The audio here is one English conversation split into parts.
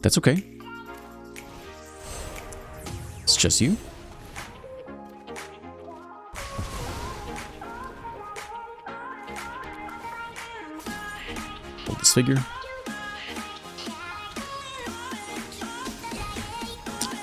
That's okay. It's just you. Hold this figure.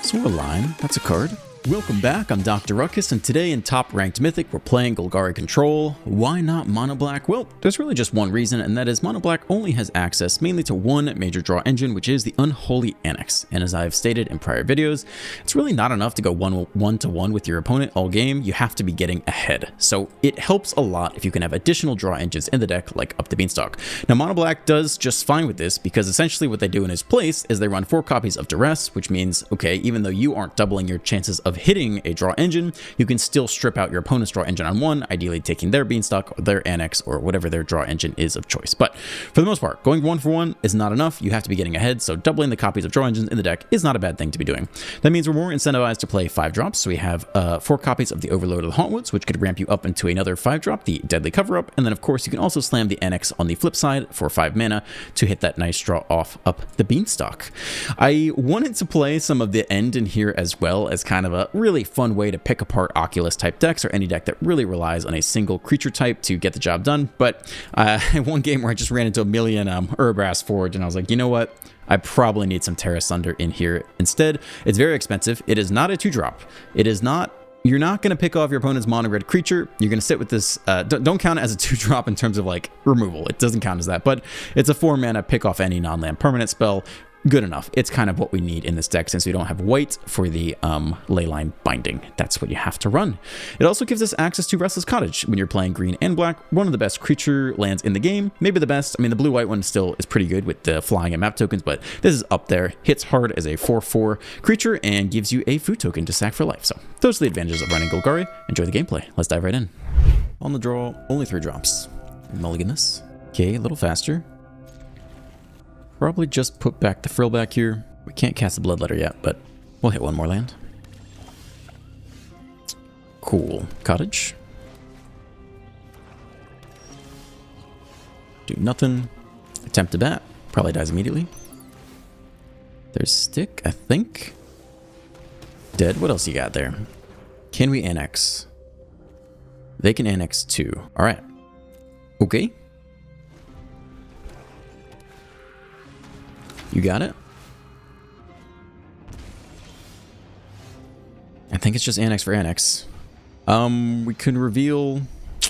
Sword line. That's a card. Welcome back, I'm Dr. Ruckus, and today in top-ranked Mythic, we're playing Golgari Control. Why not Mono Black? Well, there's really just one reason, and that is Mono Black only has access mainly to one major draw engine, which is the Unholy Annex. And as I've stated in prior videos, it's really not enough to go one-to-one with your opponent all game. You have to be getting ahead. So it helps a lot if you can have additional draw engines in the deck, like Up the Beanstalk. Now, Mono Black does just fine with this, because essentially what they do in his place is they run 4 copies of Duress, which means, okay, even though you aren't doubling your chances of hitting a draw engine, you can still strip out your opponent's draw engine on one, ideally taking their Beanstalk or their Annex or whatever their draw engine is of choice. But for the most part, going 1-for-1 is not enough. You have to be getting ahead, so doubling the copies of draw engines in the deck is not a bad thing to be doing. That means we're more incentivized to play 5-drops, so we have 4 copies of the Overload of the Hauntwoods, which could ramp you up into another 5-drop, the Deadly Cover-Up, and then of course you can also slam the Annex on the flip side for 5 mana to hit that nice draw off up the Beanstalk. I wanted to play some of the end in here as well as kind of a really fun way to pick apart Oculus type decks or any deck that really relies on a single creature type to get the job done. But one game where I just ran into a million Urbrass Forge and I was like, you know what? I probably need some Terra Sunder in here instead. It's very expensive. It is not a 2-drop. It is not. You're not going to pick off your opponent's mono red creature. You're going to sit with this. Don't count it as a 2-drop in terms of like removal. It doesn't count as that, but it's a 4-mana pick off any non-land permanent spell. Good enough. It's kind of what we need in this deck since we don't have white for the Leyline Binding. That's what you have to run. It also gives us access to Restless Cottage when you're playing green and black. One of the best creature lands in the game. Maybe the best. I mean, the blue-white one still is pretty good with the flying and map tokens, but this is up there. Hits hard as a 4/4 creature and gives you a food token to sack for life. So those are the advantages of running Golgari. Enjoy the gameplay. Let's dive right in. On the draw, only 3 drops. Mulligan this. Okay, a little faster. Probably just put back the frill back here. We can't cast the Bloodletter yet, but we'll hit one more land. Cool. Cottage. Do nothing. Attempt to bat. Probably dies immediately. There's Stick, I think. Dead. What else you got there? Can we annex? They can annex too. Alright. Okay. You got it? I think it's just Annex for Annex. We could reveal...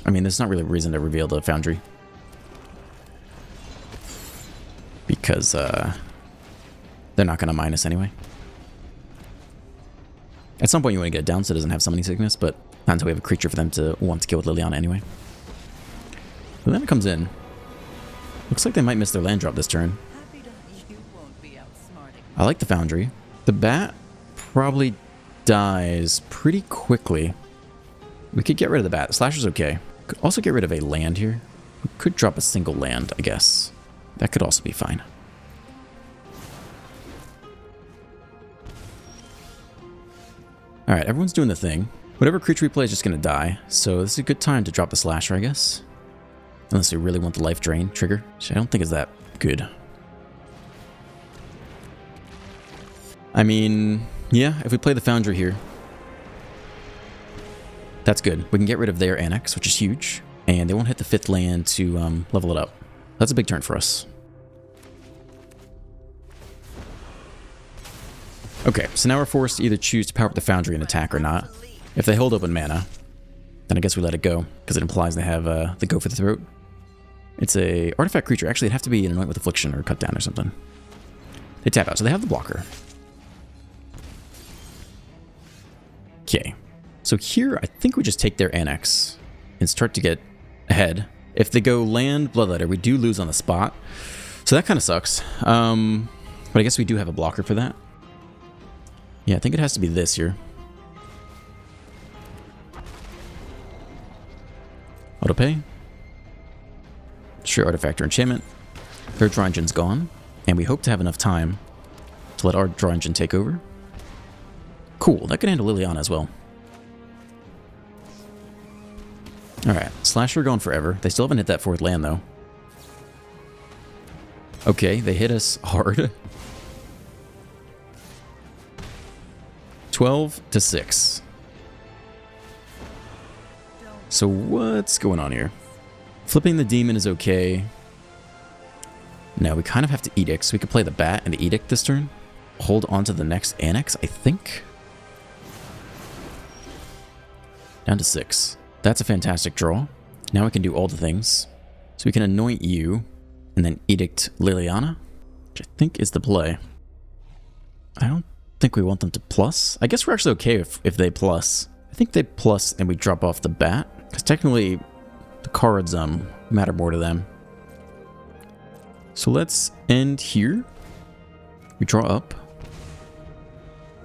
I mean, there's not really a reason to reveal the Foundry. Because, they're not going to mine us anyway. At some point you want to get it down so it doesn't have summoning sickness, but not until we have a creature for them to want to kill with Liliana anyway. And then it comes in. Looks like they might miss their land drop this turn. I like the Foundry. The bat probably dies pretty quickly. We could get rid of the bat. Slasher's okay. Could also get rid of a land here. We could drop a single land, I guess. That could also be fine. Alright, everyone's doing the thing. Whatever creature we play is just going to die. So this is a good time to drop the Slasher, I guess. Unless we really want the life drain trigger, which I don't think is that good. I mean, yeah, if we play the Foundry here, that's good. We can get rid of their Annex, which is huge, and they won't hit the 5th land to level it up. That's a big turn for us. Okay, so now we're forced to either choose to power up the Foundry and attack or not. If they hold open mana, then I guess we let it go, because it implies they have the Go for the Throat. It's a artifact creature. Actually, it'd have to be an Anoint with Affliction or Cut Down or something. They tap out, so they have the blocker. Okay, so here I think we just take their Annex and start to get ahead. If they go land Bloodletter, we do lose on the spot, so that kind of sucks. But I guess we do have a blocker for that. Yeah, I think it has to be this here. Autopay. Sure, Artifact or Enchantment. Their draw engine's gone, and we hope to have enough time to let our draw engine take over. Cool, that can handle Liliana as well. Alright, Slasher going forever. They still haven't hit that 4th land, though. Okay, they hit us hard. 12 to 6. So what's going on here? Flipping the demon is okay. No, we kind of have to edict, so we could play the bat and the edict this turn. Hold on to the next annex, I think. Down to 6. That's a fantastic draw. Now we can do all the things. So we can anoint you, and then edict Liliana, which I think is the play. I don't think we want them to plus. I guess we're actually okay if they plus. I think they plus and we drop off the bat, because technically the cards matter more to them. So let's end here. We draw up.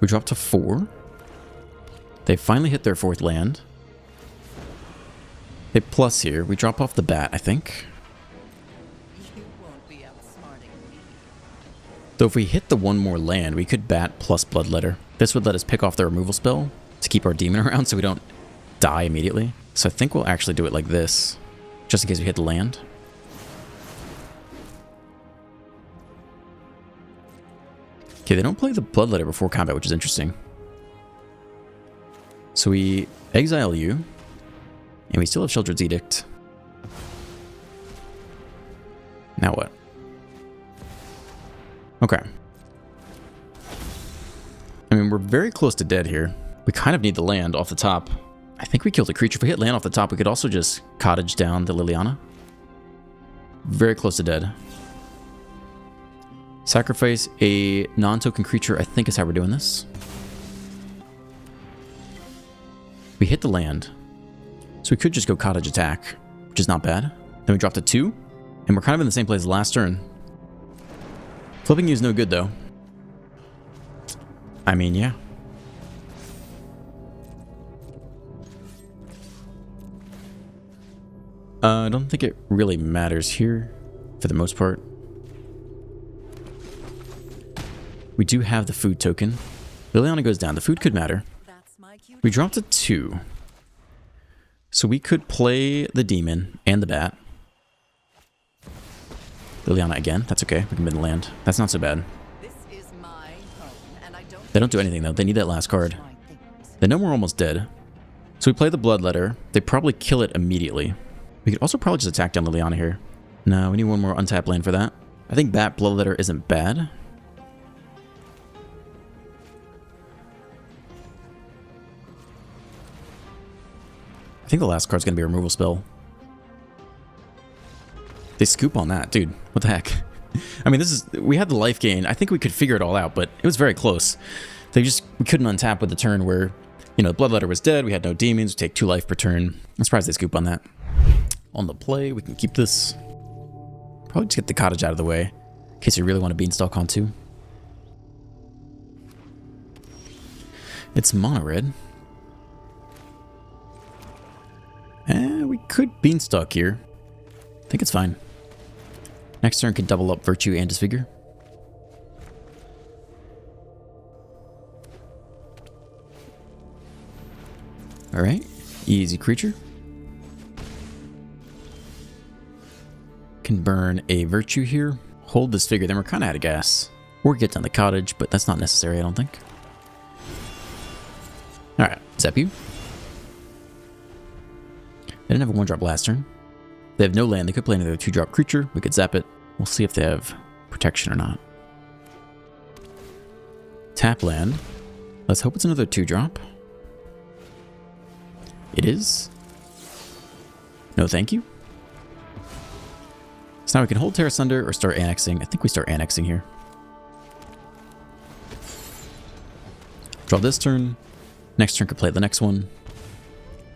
We drop to 4. They finally hit their 4th land. They plus here. We drop off the bat, I think. You won't be outsmarting me. Though if we hit the one more land, we could bat plus Bloodletter. This would let us pick off the removal spell to keep our demon around so we don't die immediately. So I think we'll actually do it like this, just in case we hit the land. Okay, they don't play the Bloodletter before combat, which is interesting. So we exile you, and we still have Sheldred's Edict. Now what? Okay. I mean, we're very close to dead here. We kind of need the land off the top. I think we killed a creature. If we hit land off the top, we could also just cottage down the Liliana. Very close to dead. Sacrifice a non-token creature, I think is how we're doing this. We hit the land. So we could just go cottage attack, which is not bad. Then we drop to 2, and we're kind of in the same place as last turn. Flipping you is no good, though. I mean, yeah. I don't think it really matters here, for the most part. We do have the food token. Liliana goes down. The food could matter. We dropped to 2. So we could play the demon and the bat. Liliana again. That's okay. We can mid land. That's not so bad. This is my home, and I don't They don't do anything, though. They need that last card. They know we're almost dead. So we play the Bloodletter. They probably kill it immediately. We could also probably just attack down Liliana here. No, we need one more untapped land for that. I think bat Bloodletter isn't bad. I think the last card's going to be a removal spell. They scoop on that. Dude, what the heck? I mean, we had the life gain. I think we could figure it all out, but it was very close. We couldn't untap with the turn where, you know, Bloodletter was dead. We had no demons. We take 2 life per turn. I'm surprised they scoop on that. On the play, we can keep this. Probably just get the cottage out of the way, in case you really want to beanstalk on 2. It's mono red. We could beanstalk here. I think it's fine. Next turn can double up Virtue and Disfigure. Alright, easy creature. Can burn a Virtue here. Hold Disfigure, then we're kind of out of gas. Or get down the cottage, but that's not necessary, I don't think. Alright, zap you. They didn't have a 1-drop last turn. They have no land. They could play another 2-drop creature. We could zap it. We'll see if they have protection or not. Tap land. Let's hope it's another 2-drop. It is. No thank you. So now we can hold Terra Sunder or start annexing. I think we start annexing here. Draw this turn. Next turn could play the next one.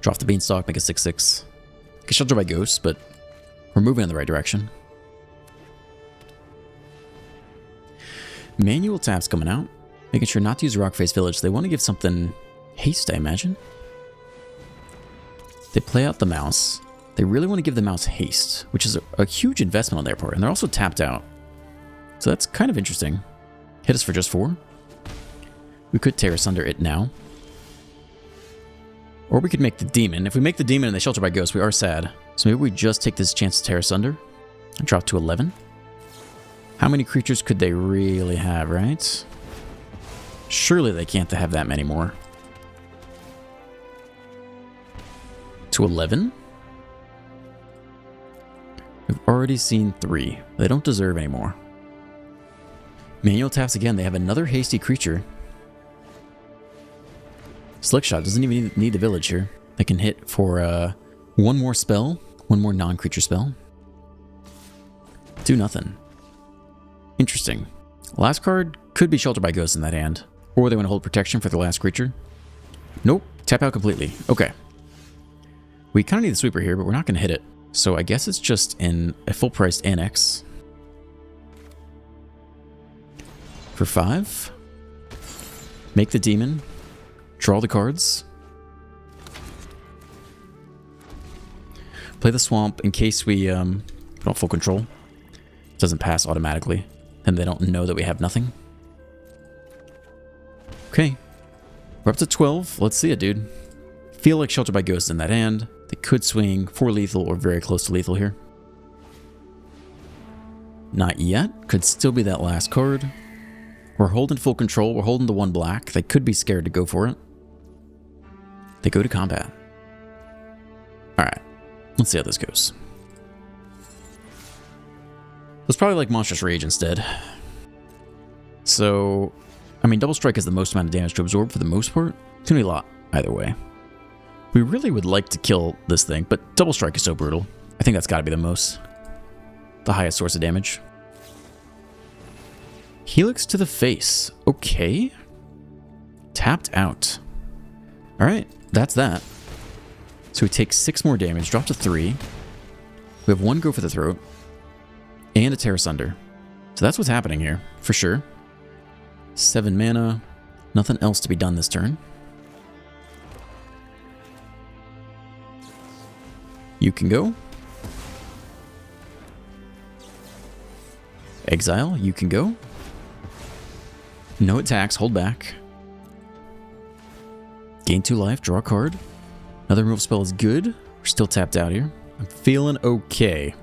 Drop the Beanstalk, make a 6/6. Get sheltered by Ghosts, but we're moving in the right direction. Manual taps coming out. Making sure not to use Rockface Village. They want to give something haste, I imagine. They play out the mouse. They really want to give the mouse haste, which is a huge investment on their part. And they're also tapped out. So that's kind of interesting. Hit us for just 4. We could Terra Sunder it now. Or we could make the demon. If we make the demon and they shelter by Ghost, we are sad. So maybe we just take this chance to Terra Sunder and drop to 11. How many creatures could they really have, right? Surely they can't have that many more. To 11? We've already seen 3. They don't deserve any more. Manual taps again. They have another hasty creature. Slickshot doesn't even need the village here. They can hit for one more spell, one more non-creature spell. Do nothing. Interesting. Last card could be Sheltered by Ghosts in that hand. Or they want to hold protection for the last creature. Nope. Tap out completely. Okay. We kind of need the sweeper here, but we're not going to hit it. So I guess it's just in a full-priced annex. For 5. Make the demon. Draw the cards. Play the swamp in case we don't full control. It doesn't pass automatically. And they don't know that we have nothing. Okay. We're up to 12. Let's see it, dude. Feel like Sheltered by Ghosts in that hand. They could swing for lethal or very close to lethal here. Not yet. Could still be that last card. We're holding full control. We're holding the 1 black. They could be scared to go for it. They go to combat. Alright. Let's see how this goes. Let's probably like Monstrous Rage instead. So, I mean, Double Strike is the most amount of damage to absorb for the most part. It's going to be a lot either way. We really would like to kill this thing, but Double Strike is so brutal. I think that's got to be the highest source of damage. Helix to the face. Okay. Tapped out. Alright, that's that. So we take 6 more damage, drop to 3. We have 1 go for the throat. And a Tear Asunder. So that's what's happening here, for sure. 7 mana. Nothing else to be done this turn. You can go. Exile, you can go. No attacks, hold back. Gain 2 life, draw a card. Another removal spell is good. We're still tapped out here. I'm feeling okay.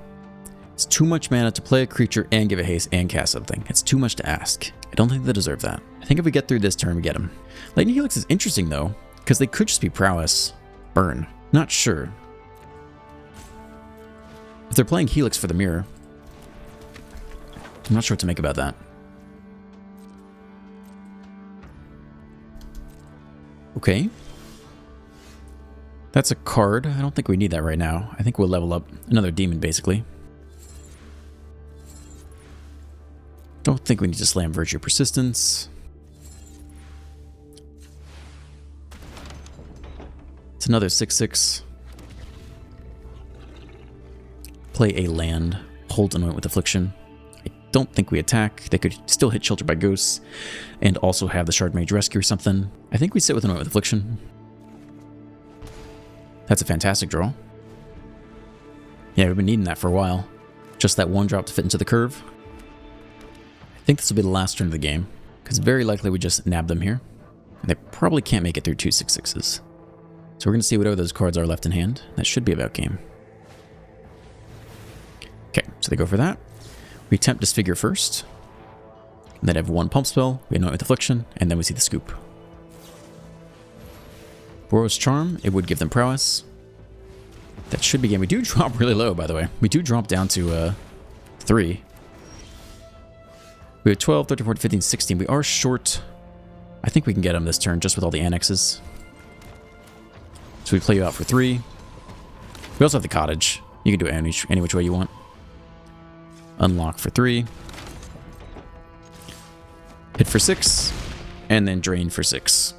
It's too much mana to play a creature and give a haste and cast something. It's too much to ask. I don't think they deserve that. I think if we get through this turn, we get them. Lightning Helix is interesting though, because they could just be prowess. Burn. Not sure. If they're playing Helix for the mirror, I'm not sure what to make about that. Okay. That's a card. I don't think we need that right now. I think we'll level up another demon, basically. Don't think we need to slam Virtue Persistence. It's another 6/6. Play a land. Hold Anoint with Affliction. I don't think we attack. They could still hit Shelter by Ghosts and also have the Shard Mage Rescue or something. I think we sit with Anoint with Affliction. That's a fantastic draw. Yeah, we've been needing that for a while. Just that 1 drop to fit into the curve. I think this will be the last turn of the game, because very likely we just nab them here. And they probably can't make it through 2 6/6s. So we're going to see whatever those cards are left in hand. That should be about game. Okay, so they go for that. We attempt Disfigure first. And then have 1 pump spell, we Anoint with Affliction, and then we see the scoop. Boros Charm, it would give them prowess. That should be game. We do drop really low, by the way. We do drop down to 3. We have 12, 13, 14, 15, 16. We are short. I think we can get them this turn just with all the annexes. So we play you out for 3. We also have the cottage. You can do it any which way you want. Unlock for 3. Hit for 6. And then drain for 6.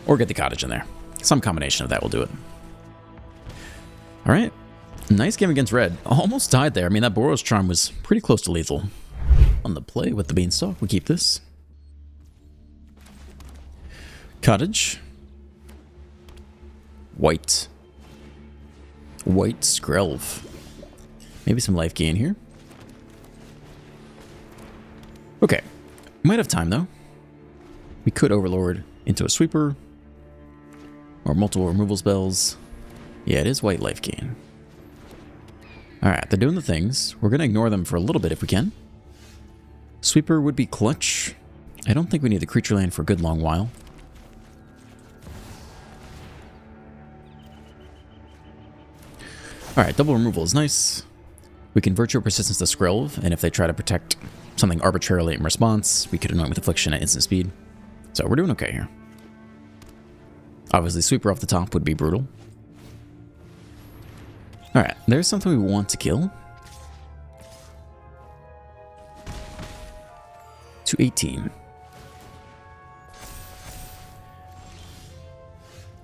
Or get the cottage in there. Some combination of that will do it. Alright. Nice game against red. Almost died there. I mean, that Boros Charm was pretty close to lethal. On the play with the Beanstalk, we keep this. Cottage. White. White Skrelv. Maybe some life gain here. Okay. Might have time, though. We could Overlord into a sweeper. Or multiple removal spells. Yeah, it is white life gain. Alright, they're doing the things. We're going to ignore them for a little bit if we can. Sweeper would be clutch. I don't think we need the creature land for a good long while. Alright, double removal is nice. We can Virtual Persistence the Skrelv, and if they try to protect something arbitrarily in response, we could Anoint with Affliction at instant speed. So we're doing okay here. Obviously, Sweeper off the top would be brutal. Alright, there's something we want to kill. 218.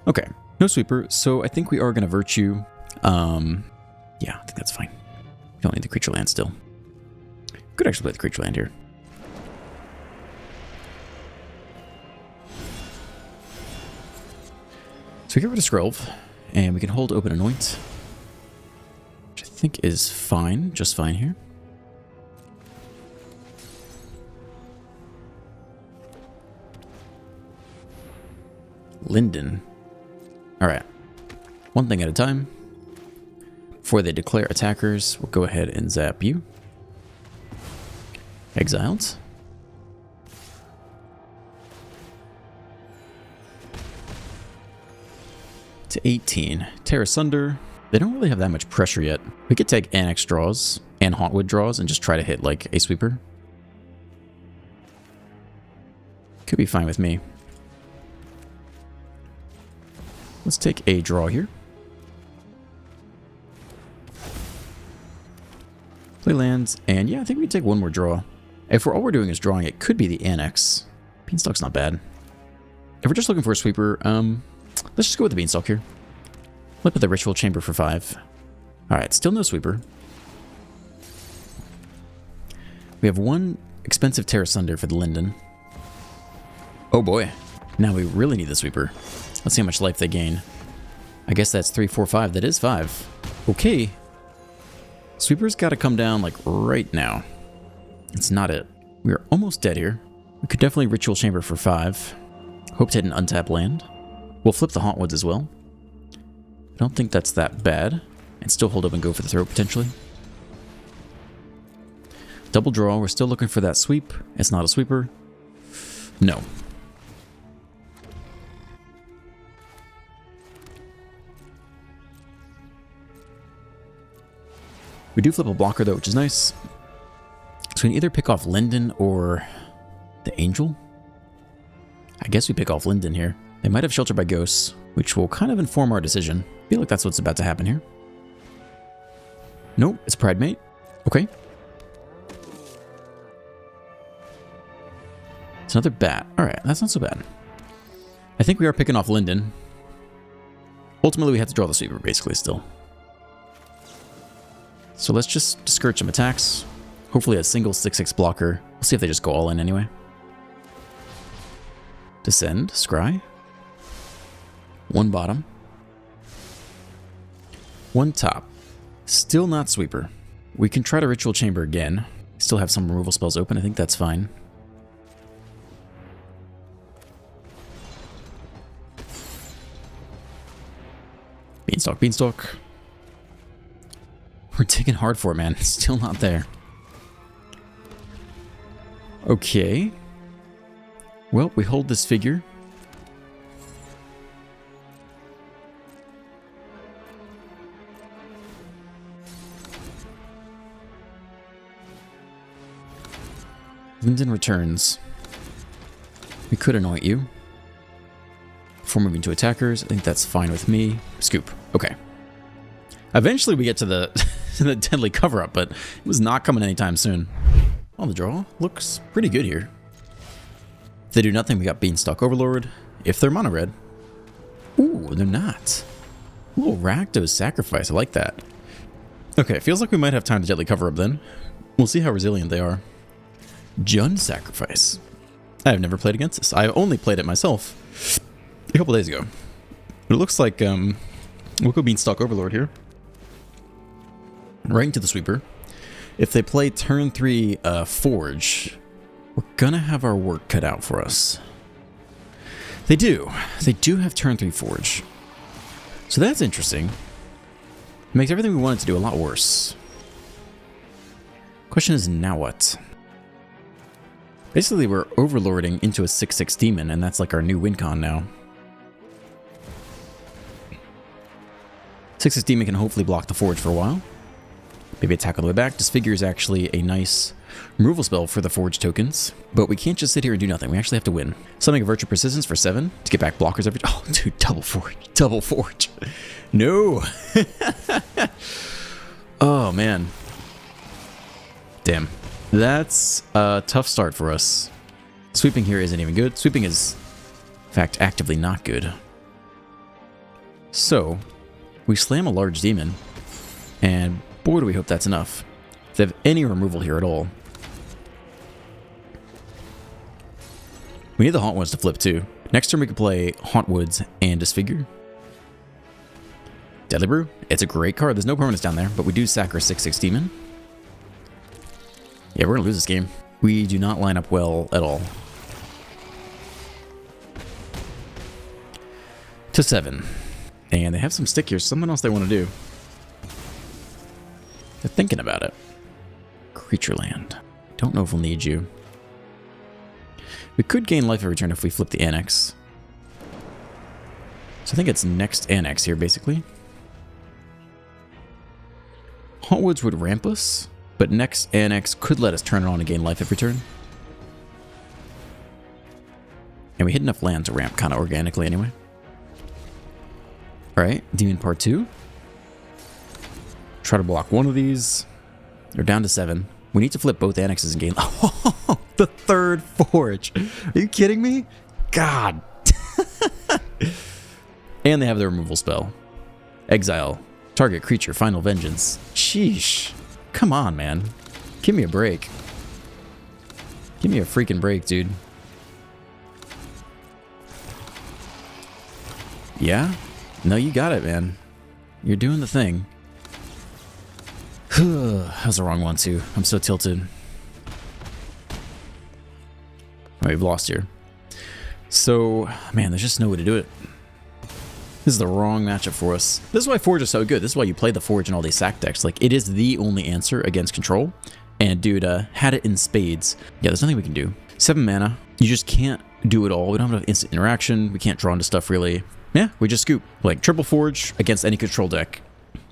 Okay, no Sweeper, so I think we are going to Virtue. Yeah, I think that's fine. Don't need the creature land still. Could actually play the creature land here. So we get rid of Skrelv, and we can hold Open Anoint, which I think is fine, just fine here. Linden. Alright. One thing at a time. Before they declare attackers, we'll go ahead and zap you. Exiled. To 18. Tear Asunder. They don't really have that much pressure yet. We could take Annex draws and Hauntwood draws and just try to hit like a Sweeper. Could be fine with me. Let's take a draw here. Play lands, and yeah, I think we can take one more draw. If all we're doing is drawing, it could be the Annex. Beanstalk's not bad. If we're just looking for a Sweeper, let's just go with the Beanstalk here. Flip at the Ritual Chamber for 5. Alright, still no Sweeper. We have one expensive Tear Asunder for the Linden. Oh boy. Now we really need the Sweeper. Let's see how much life they gain. I guess that's 3, 4, 5. That is 5. Okay. Sweeper's got to come down, like, right now. It's not it. We're almost dead here. We could definitely Ritual Chamber for 5. Hope to hit an untap land. We'll flip the Hauntwoods as well. I don't think that's that bad. And still hold up and go for the throw, potentially. Double draw. We're still looking for that sweep. It's not a Sweeper. No. We do flip a blocker, though, which is nice. So we can either pick off Linden or the Angel. I guess we pick off Linden here. They might have Shelter by Ghosts, which will kind of inform our decision. I feel like that's what's about to happen here. Nope, it's Pride Mate. Okay. It's another bat. Alright, that's not so bad. I think we are picking off Linden. Ultimately, we have to draw the Sweeper, basically, still. So let's just discourage some attacks. Hopefully a single 6/6 blocker. We'll see if they just go all in anyway. Descend, scry. One bottom. One top. Still not Sweeper. We can try to Ritual Chamber again. Still have some removal spells open. I think that's fine. Beanstalk, Beanstalk. We're taking hard for it, man. Still not there. Okay. Well, we hold this figure. Linden returns. We could anoint you. Before moving to attackers, I think that's fine with me. Scoop. Okay. Eventually we get to the the deadly cover-up, but it was not coming anytime soon. On the draw, looks pretty good here. If they do nothing, we got Beanstalk Overlord. If they're mono red. Ooh, they're not. A little Rakdos Sacrifice, I like that. Okay, feels like we might have time to deadly cover-up then. We'll see how resilient they are. Jund Sacrifice. I have never played against this. I've only played it myself a couple days ago. But it looks like we'll go Beanstalk Overlord here. Right into the Sweeper. If they play turn 3 Forge, we're gonna have our work cut out for us. They do. They do have turn 3 Forge. So that's interesting. It makes everything we wanted to do a lot worse. Question is, now what? Basically, we're overlording into a 6/6 demon, and that's like our new win con now. 6/6 demon can hopefully block the Forge for a while. Maybe attack all the way back. Disfigure is actually a nice removal spell for the Forge tokens, but we can't just sit here and do nothing. We actually have to win. Summoning a Virtue Persistence for 7 to get back blockers every... Oh, dude, double Forge. Double Forge. No! Oh, man. Damn. That's a tough start for us. Sweeping here isn't even good. Sweeping is, in fact, actively not good. So, we slam a large demon, and boy, do we hope that's enough. If they have any removal here at all. We need the Hauntwoods to flip too. Next turn we can play Hauntwoods and Disfigure. Deadly Brew. It's a great card. There's no permanents down there, but we do sack our 6/6 demon. Yeah, we're gonna lose this game. We do not line up well at all. To 7. And they have some stick here. Something else they want to do. They're thinking about it. Creature land. Don't know if we'll need you. We could gain life every turn if we flip the Annex. So I think it's next Annex here, basically. Hauntwoods would ramp us, but next Annex could let us turn it on and gain life every turn. And we hit enough land to ramp kind of organically anyway. Alright, Demon Part 2. Try to block one of these. They're down to 7. We need to flip both Annexes and gain... Oh, the third Forge! Are you kidding me? God! And they have the removal spell. Exile. Target creature, Final Vengeance. Sheesh. Come on, man. Give me a break. Give me a freaking break, dude. Yeah? No, you got it, man. You're doing the thing. That was the wrong one, too. I'm so tilted. Oh, we've lost here. So, man, there's just no way to do it. This is the wrong matchup for us. This is why Forge is so good. This is why you play the Forge in all these sack decks. Like, it is the only answer against control. And dude, had it in spades. Yeah, there's nothing we can do. 7 mana. You just can't do it all. We don't have enough instant interaction. We can't draw into stuff, really. Yeah, we just scoop. Like, triple Forge against any control deck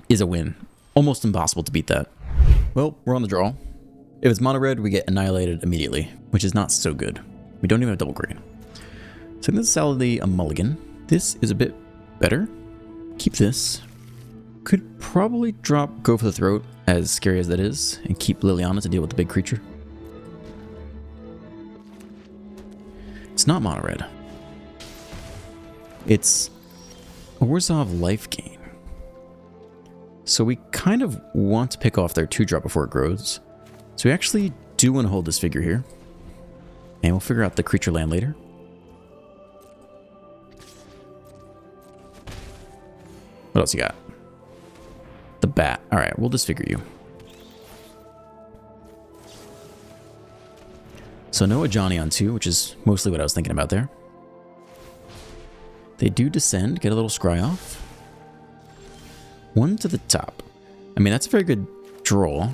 is a win. Almost impossible to beat that. Well, we're on the draw. If it's mono red, we get annihilated immediately, which is not so good. We don't even have double green. So this is solidly a mulligan. This is a bit better. Keep this. Could probably drop Go for the Throat, as scary as that is, and keep Liliana to deal with the big creature. It's not mono red. It's Orzhov life gain. So we kind of want to pick off their 2-drop before it grows. So we actually do want to hold this figure here. And we'll figure out the creature land later. What else you got? The bat. Alright, we'll disfigure you. So no Ajani on 2, which is mostly what I was thinking about there. They do descend, get a little scry off. 1 to the top. I mean, that's a very good draw.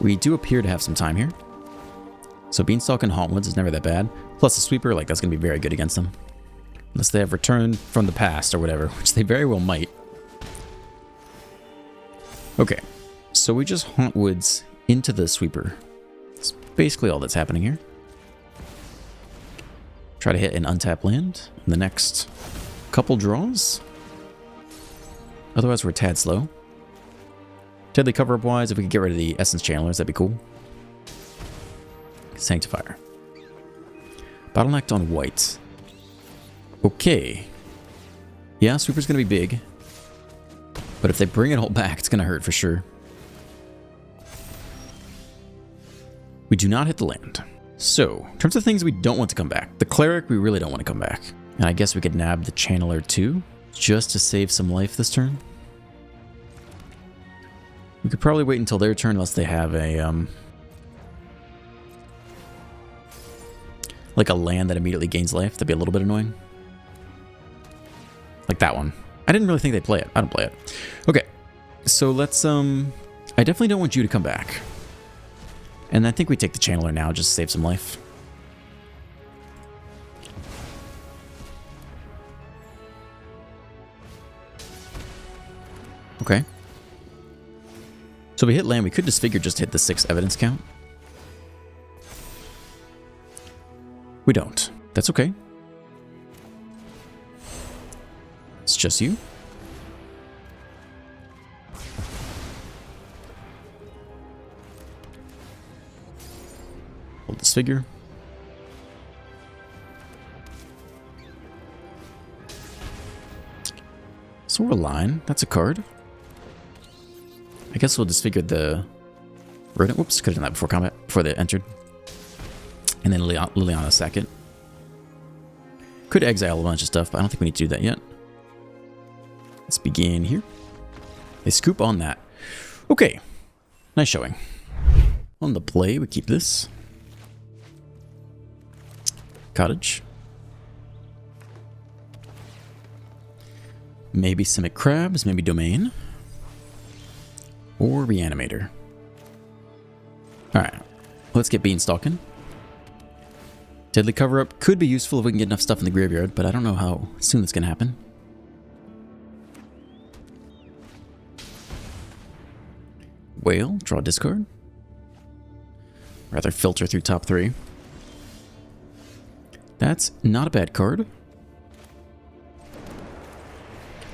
We do appear to have some time here. So Beanstalk and Hauntwoods is never that bad. Plus a Sweeper, like, that's going to be very good against them. Unless they have Return from the Past or whatever, which they very well might. Okay, so we just Hauntwoods into the Sweeper. That's basically all that's happening here. Try to hit an untapped land in the next couple draws. Otherwise, we're a tad slow. Deadly cover-up wise, if we could get rid of the Essence Channelers, that'd be cool. Sanctifier. Bottlenecked on white. Okay. Yeah, Sweeper's gonna be big. But if they bring it all back, it's gonna hurt for sure. We do not hit the land. So, in terms of things we don't want to come back, the Cleric we really don't want to come back. And I guess we could nab the Channeler too, just to save some life this turn. We could probably wait until their turn unless they have a, like a land that immediately gains life. That'd be a little bit annoying. Like that one. I didn't really think they'd play it. I don't play it. Okay, so let's, I definitely don't want you to come back. And I think we take the Channeler now just to save some life. Okay. So we hit land. We could disfigure just to hit the 6 evidence count. We don't. That's okay. It's just you. We'll disfigure. Sword line. That's a card. I guess we'll disfigure the rodent. Whoops, could have done that before combat, before they entered. And then Liliana second. Could exile a bunch of stuff, but I don't think we need to do that yet. Let's begin here. They scoop on that. Okay. Nice showing. On the play, we keep this. Cottage. Maybe Simic Crabs, maybe Domain. Or Reanimator. Alright. Let's get Beanstalking. Deadly Cover-Up could be useful if we can get enough stuff in the graveyard, but I don't know how soon it's going to happen. Whale, draw a discard. Rather filter through top 3. That's not a bad card.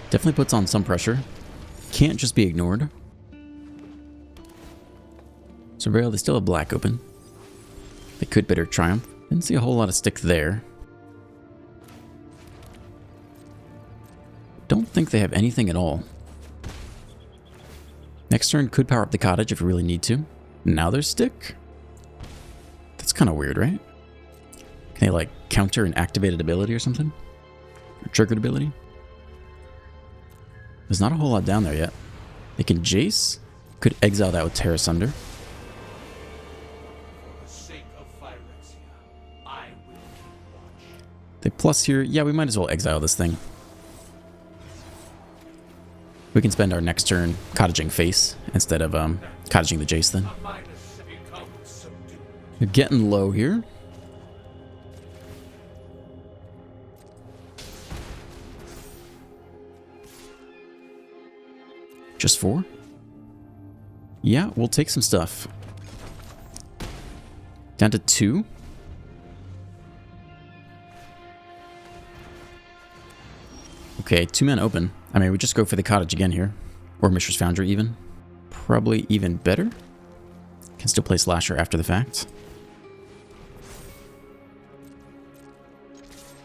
Definitely puts on some pressure. Can't just be ignored. Surveil, they still have black open. They could Bitter Triumph. Didn't see a whole lot of stick there. Don't think they have anything at all. Next turn could power up the cottage if we really need to. Now there's stick? That's kind of weird, right? Can they like counter an activated ability or something? Or triggered ability? There's not a whole lot down there yet. They can Jace. Could exile that with Terra Sunder. They plus here. Yeah, we might as well exile this thing. We can spend our next turn cottaging face instead of cottaging the Jace then. We're getting low here. Just 4? Yeah, we'll take some stuff. Down to 2. Okay, 2 men open. I mean, we just go for the cottage again here. Or Mishra's Foundry even. Probably even better. Can still play Slasher after the fact.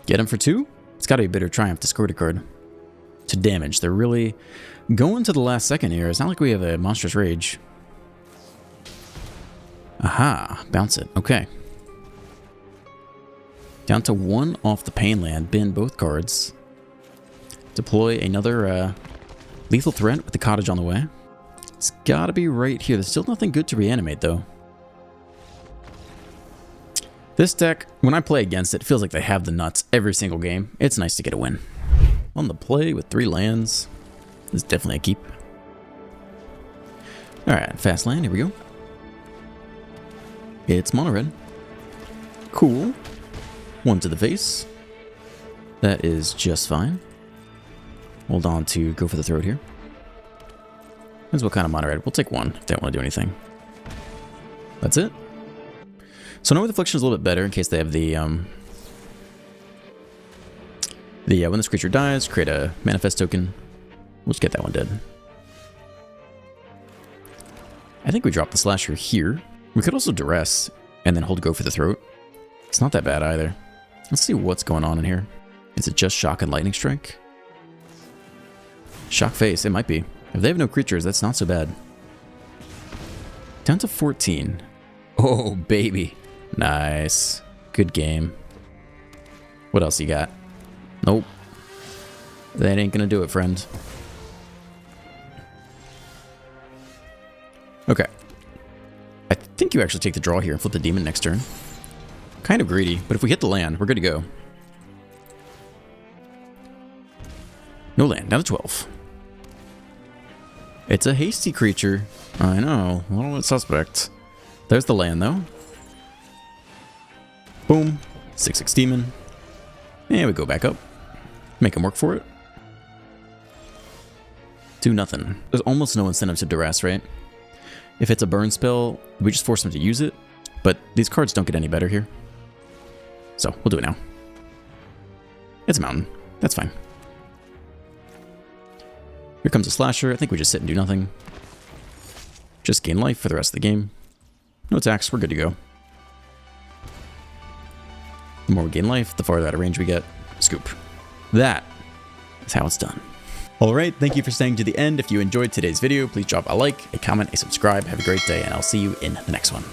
Get him for 2? It's got to be Bitter Triumph. Discard a card. To damage. They're really going to the last second here. It's not like we have a Monstrous Rage. Aha. Bounce it. Okay. Down to 1 off the Pain Land. Bin both cards. Deploy another lethal threat with the cottage on the way. It's got to be right here. There's still nothing good to reanimate, though. This deck, when I play against it, feels like they have the nuts every single game. It's nice to get a win. On the play with 3 lands. This is definitely a keep. Alright, fast land. Here we go. It's mono red. Cool. 1 to the face. That is just fine. Hold on to go for the throat here. Depends what kind of mono red. We'll take 1 if they don't want to do anything. That's it. So Know with Affliction is a little bit better in case they have the when this creature dies, create a manifest token. We'll just get that one dead. I think we drop the Slasher here. We could also Duress and then hold go for the throat. It's not that bad either. Let's see what's going on in here. Is it just Shock and Lightning Strike? Shock Face, it might be. If they have no creatures, that's not so bad. Down to 14. Oh, baby. Nice. Good game. What else you got? Nope. That ain't gonna do it, friend. Okay. I think you actually take the draw here and flip the demon next turn. Kind of greedy, but if we hit the land, we're good to go. No land, down to 12. It's a hasty creature. I know, a little bit suspect. There's the land, though. Boom. 6/6 demon. And we go back up. Make him work for it. do nothing. There's almost no incentive to duress, right? If it's a burn spell, we just force them to use it, but these cards don't get any better here. So, we'll do it now. It's a mountain. That's fine. Here comes a slasher. I think we just sit and do nothing. Just gain life for the rest of the game. No attacks. We're good to go. The more we gain life, the farther out of range we get. Scoop. That is how it's done. Alright, thank you for staying to the end. If you enjoyed today's video, please drop a like, a comment, a subscribe. Have a great day, and I'll see you in the next one.